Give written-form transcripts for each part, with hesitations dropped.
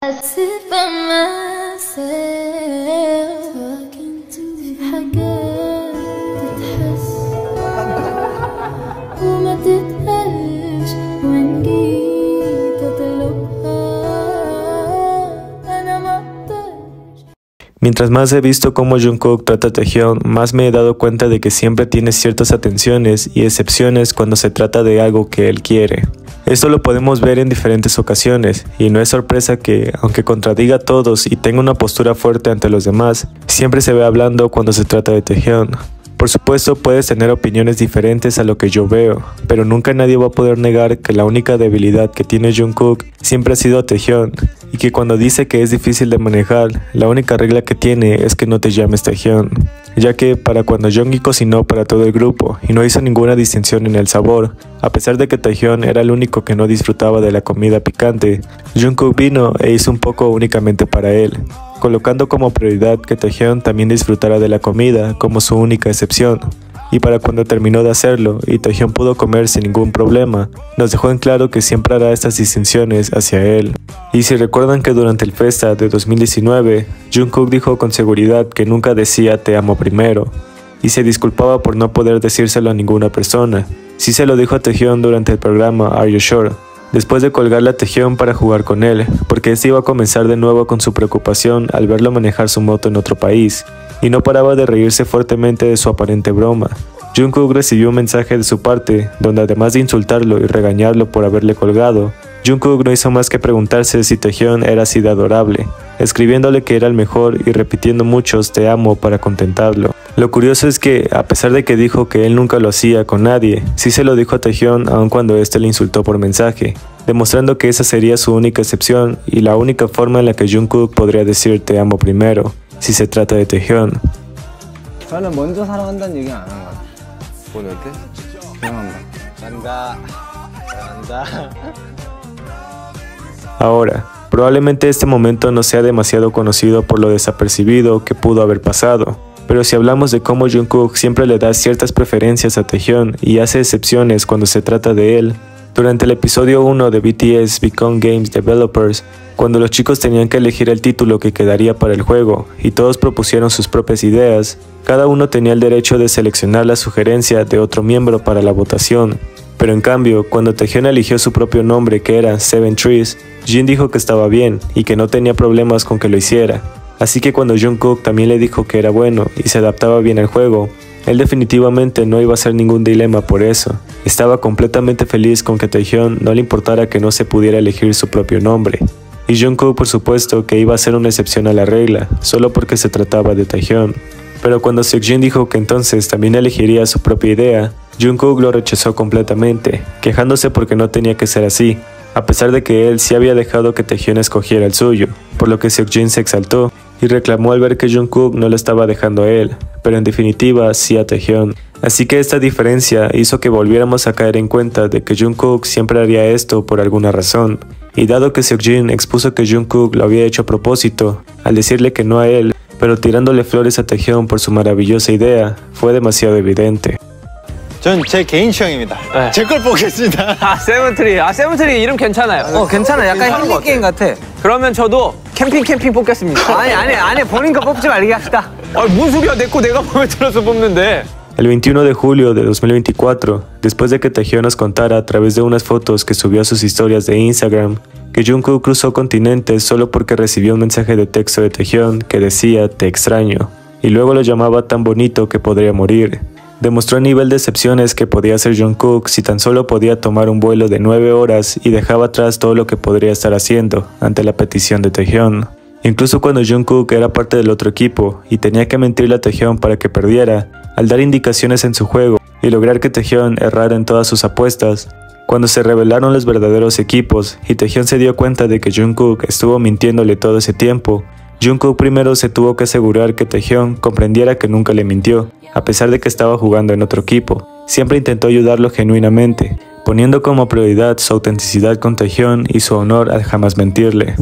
I sit by myself talking to حاجات تتحس وما تتقالش وإن جيت أطلبها أنا ما أقدرش. Mientras más he visto cómo Jungkook trata a Taehyun, más me he dado cuenta de que siempre tiene ciertas atenciones y excepciones cuando se trata de algo que él quiere. Esto lo podemos ver en diferentes ocasiones, y no es sorpresa que, aunque contradiga a todos y tenga una postura fuerte ante los demás, siempre se ve hablando cuando se trata de Taehyun. Por supuesto puedes tener opiniones diferentes a lo que yo veo, pero nunca nadie va a poder negar que la única debilidad que tiene Jungkook siempre ha sido Taehyun, y que cuando dice que es difícil de manejar, la única regla que tiene es que no te llames Taehyun, ya que para cuando Jonggi cocinó para todo el grupo y no hizo ninguna distinción en el sabor, a pesar de que Taehyun era el único que no disfrutaba de la comida picante, Jungkook vino e hizo un poco únicamente para él, colocando como prioridad que Taehyun también disfrutara de la comida como su única excepción. Y para cuando terminó de hacerlo y Taehyun pudo comer sin ningún problema, nos dejó en claro que siempre hará estas distinciones hacia él. Y si recuerdan que durante el Festa de 2019, Jungkook dijo con seguridad que nunca decía te amo primero, y se disculpaba por no poder decírselo a ninguna persona. Sí se lo dijo a Taehyun durante el programa Are You Sure, después de colgarle a Taehyun para jugar con él, porque este iba a comenzar de nuevo con su preocupación al verlo manejar su moto en otro país, y no paraba de reírse fuertemente de su aparente broma. Jungkook recibió un mensaje de su parte, donde además de insultarlo y regañarlo por haberle colgado, Jungkook no hizo más que preguntarse si Taehyun era así de adorable, escribiéndole que era el mejor y repitiendo muchos te amo para contentarlo. Lo curioso es que, a pesar de que dijo que él nunca lo hacía con nadie, sí se lo dijo a Taehyun aun cuando este le insultó por mensaje, demostrando que esa sería su única excepción y la única forma en la que Jungkook podría decir te amo primero, si se trata de Taehyun. 저는 먼저 사랑한다는 얘기 안 한 것 같아요. 본한테? 사랑한다. 사랑한다. Ahora, probablemente este momento no sea demasiado conocido por lo desapercibido que pudo haber pasado, pero si hablamos de cómo Jungkook siempre le da ciertas preferencias a Taehyun y hace excepciones cuando se trata de él, durante el episodio 1 de BTS Become Games Developers, cuando los chicos tenían que elegir el título que quedaría para el juego y todos propusieron sus propias ideas, cada uno tenía el derecho de seleccionar la sugerencia de otro miembro para la votación. Pero en cambio, cuando Taehyun eligió su propio nombre que era Seven Trees, Jin dijo que estaba bien y que no tenía problemas con que lo hiciera. Así que cuando Jungkook también le dijo que era bueno y se adaptaba bien al juego, él definitivamente no iba a ser ningún dilema por eso. Estaba completamente feliz con que Taehyun no le importara que no se pudiera elegir su propio nombre. Y Jungkook por supuesto que iba a ser una excepción a la regla, solo porque se trataba de Taehyun. Pero cuando Seokjin dijo que entonces también elegiría su propia idea, Jungkook lo rechazó completamente, quejándose porque no tenía que ser así, a pesar de que él sí había dejado que Taehyun escogiera el suyo, por lo que Seokjin se exaltó y reclamó al ver que Jungkook no lo estaba dejando a él, pero en definitiva sí a Taehyun. Así que esta diferencia hizo que volviéramos a caer en cuenta de que Jungkook siempre haría esto por alguna razón, y dado que Seokjin expuso que Jungkook lo había hecho a propósito, al decirle que no a él, pero tirándole flores a Taehyun por su maravillosa idea, fue demasiado evidente. 전 제 개인 취향입니다. 네. 제 걸 보겠습니다. 세븐트리. 세븐트리 이름 괜찮아요. 괜찮아. 약간 힐링 게임 같아. 그러면 저도 캠핑 뽑겠습니다. 아니 본인 거 뽑지 말게 합시다. 뭔 소리야, 내 거 내가 마음에 들어서 뽑는데. El 21 de julio de 2024, después de que Taehyun nos contara a través de unas fotos que subió a sus historias de Instagram, que Jungkook cruzó continentes solo porque recibió un mensaje de texto de Taehyun que decía te extraño, y luego lo llamaba tan bonito que podría morir, demostró el nivel de excepciones que podía hacer Jungkook si tan solo podía tomar un vuelo de 9 horas y dejaba atrás todo lo que podría estar haciendo ante la petición de Taehyun. Incluso cuando Jungkook era parte del otro equipo y tenía que mentirle a Taehyun para que perdiera, al dar indicaciones en su juego y lograr que Taehyun errara en todas sus apuestas, cuando se revelaron los verdaderos equipos y Taehyun se dio cuenta de que Jungkook estuvo mintiéndole todo ese tiempo, Jungkook primero se tuvo que asegurar que Taehyun comprendiera que nunca le mintió, a pesar de que estaba jugando en otro equipo. Siempre intentó ayudarlo genuinamente, poniendo como prioridad su autenticidad con Taehyun y su honor al jamás mentirle.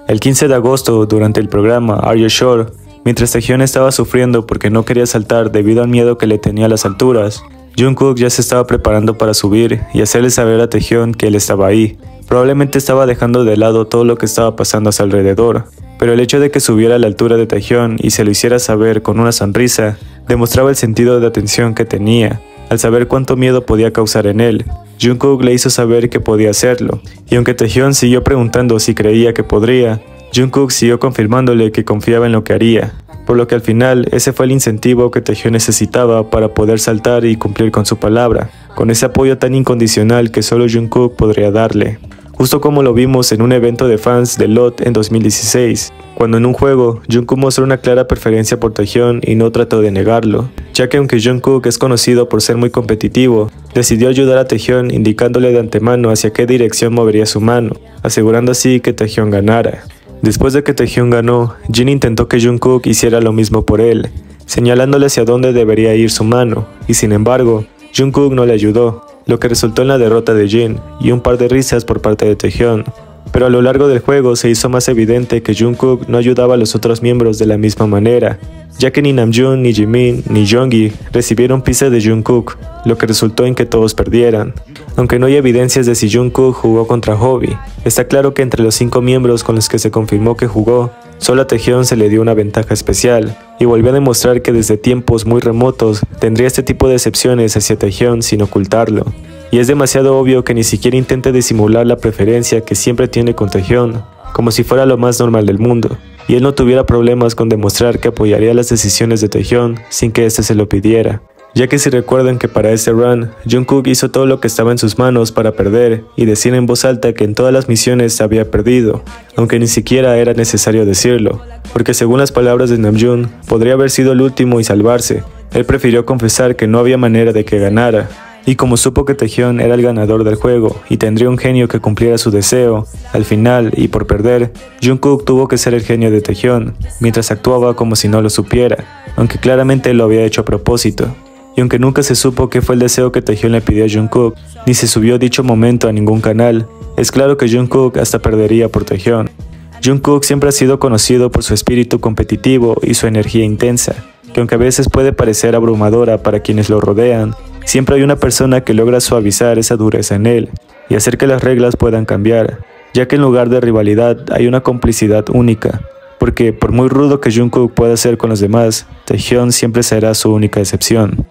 El 15 de agosto, durante el programa Are You Sure, mientras Taehyun estaba sufriendo porque no quería saltar debido al miedo que le tenía a las alturas, Jungkook ya se estaba preparando para subir y hacerle saber a Taehyun que él estaba ahí, Probablemente estaba dejando de lado todo lo que estaba pasando a su alrededor, pero el hecho de que subiera a la altura de Taehyun y se lo hiciera saber con una sonrisa, demostraba el sentido de atención que tenía. Al saber cuánto miedo podía causar en él, Jungkook le hizo saber que podía hacerlo, y aunque Taehyun siguió preguntando si creía que podría, Jungkook siguió confirmándole que confiaba en lo que haría, por lo que al final ese fue el incentivo que Taehyun necesitaba para poder saltar y cumplir con su palabra, con ese apoyo tan incondicional que solo Jungkook podría darle. Justo como lo vimos en un evento de fans de LOT en 2016, cuando en un juego Jungkook mostró una clara preferencia por Taehyun y no trató de negarlo, ya que aunque Jungkook es conocido por ser muy competitivo, decidió ayudar a Taehyun indicándole de antemano hacia qué dirección movería su mano, asegurando así que Taehyun ganara. Después de que Taehyun ganó, Jin intentó que Jungkook hiciera lo mismo por él, señalándole hacia dónde debería ir su mano, y sin embargo, Jungkook no le ayudó, lo que resultó en la derrota de Jin y un par de risas por parte de Taehyun. Pero a lo largo del juego se hizo más evidente que Jungkook no ayudaba a los otros miembros de la misma manera, ya que ni Namjoon, ni Jimin, ni Jeongi recibieron pizza de Jungkook, lo que resultó en que todos perdieran. Aunque no hay evidencias de si Jungkook jugó contra Hobi, está claro que entre los 5 miembros con los que se confirmó que jugó, solo a Taehyun se le dio una ventaja especial, y volvió a demostrar que desde tiempos muy remotos tendría este tipo de excepciones hacia Taehyun sin ocultarlo. Y es demasiado obvio que ni siquiera intente disimular la preferencia que siempre tiene con Taehyun, como si fuera lo más normal del mundo, y él no tuviera problemas con demostrar que apoyaría las decisiones de Taehyun sin que éste se lo pidiera. Ya que si recuerdan que para este run, Jungkook hizo todo lo que estaba en sus manos para perder y decir en voz alta que en todas las misiones se había perdido, aunque ni siquiera era necesario decirlo, porque según las palabras de Namjoon, podría haber sido el último y salvarse. Él prefirió confesar que no había manera de que ganara, y como supo que Taehyun era el ganador del juego y tendría un genio que cumpliera su deseo, al final, y por perder, Jungkook tuvo que ser el genio de Taehyun, mientras actuaba como si no lo supiera, aunque claramente lo había hecho a propósito. Y aunque nunca se supo qué fue el deseo que Taehyun le pidió a Jungkook, ni se subió dicho momento a ningún canal, es claro que Jungkook hasta perdería por Taehyun. Jungkook siempre ha sido conocido por su espíritu competitivo y su energía intensa, que aunque a veces puede parecer abrumadora para quienes lo rodean, siempre hay una persona que logra suavizar esa dureza en él y hacer que las reglas puedan cambiar, ya que en lugar de rivalidad hay una complicidad única, porque por muy rudo que Jungkook pueda ser con los demás, Taehyun siempre será su única excepción.